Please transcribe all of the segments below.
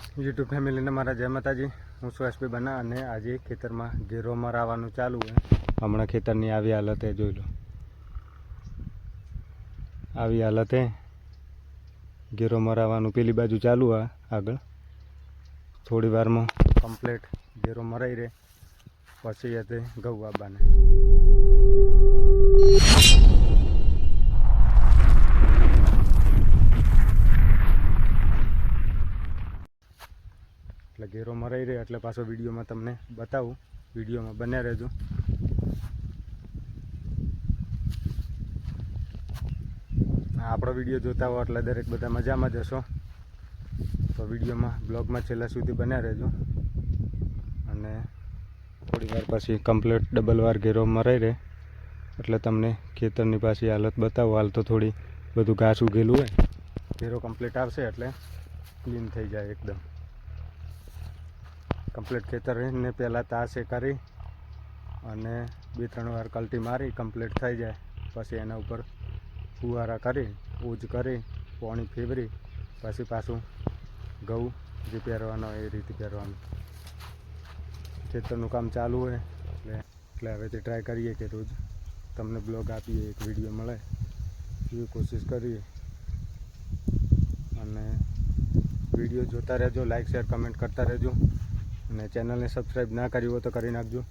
YouTube ફેમિલીને મારા જય માતાજી। હું છું એસપી બના અને આજે ખેતરમાં ઘેરો મરાવવાનું ચાલુ છે। હમણાં ખેતરની આવી હાલત હે, જોઈ લો। આવી હાલત હે, ઘેરો મરાવવાનું પેલી બાજુ ચાલુ આ આગળ। થોડી વારમાં કમ્પ્લીટ ઘેરો મરાઈ રહે, પછી એ તે ઘઉં આવવાને। એટલે ઘેરો મરાઈ રહે એટલે પાછો વિડીયોમાં તમને બતાવું, વિડીયોમાં બન્યા રહેજો। આપણો વિડીયો જોતા હો એટલે દરેક બધા મજામાં જ હશો, તો વિડીયોમાં બ્લોગમાં છેલ્લા સુધી બન્યા રહેજો। અને થોડી વાર પછી કમ્પ્લીટ ડબલ વાર ઘેરો મરાઈ રહે એટલે તમને ખેતરની પાછી હાલત બતાવો। હાલ તો થોડી બધું ઘાસ ઉગેલું હોય, ઘેરો કમ્પ્લીટ આવશે એટલે ક્લીન થઈ જાય એકદમ। કમ્પ્લીટ ખેતરને પહેલાં તાસે કરી અને 2-3 વાર કલટી મારી કમ્પ્લીટ થઈ જાય, પછી એના ઉપર ફુવારા કરી ઉજ કરી પાણી ફેવરી પછી પાછું ઘઉં જે પહેરવાનો એ રીતે પહેરવાનું। ખેતરનું કામ ચાલુ હોય એટલે હવેથી ટ્રાય કરીએ કે રોજ તમને બ્લોગ આપીએ, એક વિડીયો મળે એવી કોશિશ કરીએ। અને વિડીયો જોતા રહેજો, લાઈક શેર કમેન્ટ કરતા રહેજો, અને ચેનલને સબસ્ક્રાઈબ ના કરી હોય તો કરી નાખજો।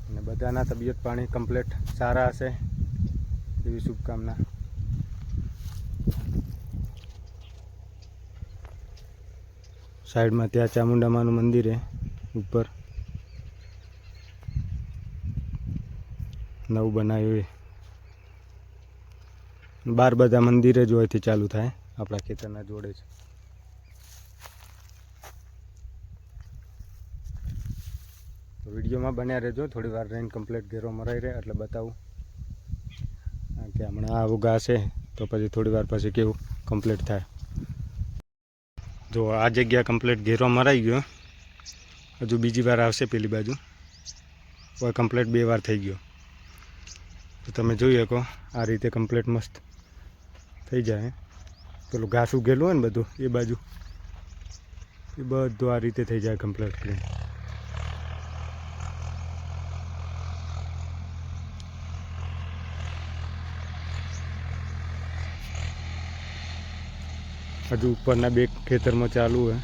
અને બધાના તબિયત પાણી કમ્પ્લીટ સારા હશે એવી શુભકામના। સાઈડમાં ત્યાં ચામુંડામાનું મંદિર છે, ઉપર નવું બનાવ્યું એ। બાર બધા મંદિરે જ હોયથી ચાલુ થાય, આપણા ખેતરના જોડે છે। તો વિડીયોમાં બન્યા રહેજો, થોડી વાર રહીને કમ્પ્લીટ ઘેરો મરાઈ રહે એટલે બતાવું કે હમણાં આવું ઘાસ છે તો પછી થોડી વાર પછી કેવું કમ્પ્લીટ થાય। જો આ જગ્યા કમ્પ્લીટ ઘેરો મરાઈ ગયો, હજુ બીજી વાર આવશે પેલી બાજુ, કોઈ કમ્પ્લીટ 2 વાર થઈ ગયો। તો તમે જોઈ શકો આ રીતે કમ્પ્લીટ મસ્ત થઈ જાય। પેલું ઘાસ ઉગેલું હોય ને બધું એ બાજુ, એ બધું આ રીતે થઈ જાય કમ્પ્લીટ ક્લીન। હજુ ઉપરના 2 ખેતરમાં ચાલુ હોય,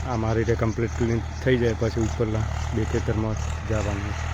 આ મારી રીતે કમ્પ્લીટ ક્લીન થઈ જાય પછી ઉપરના 2 ખેતરમાં જવાનું।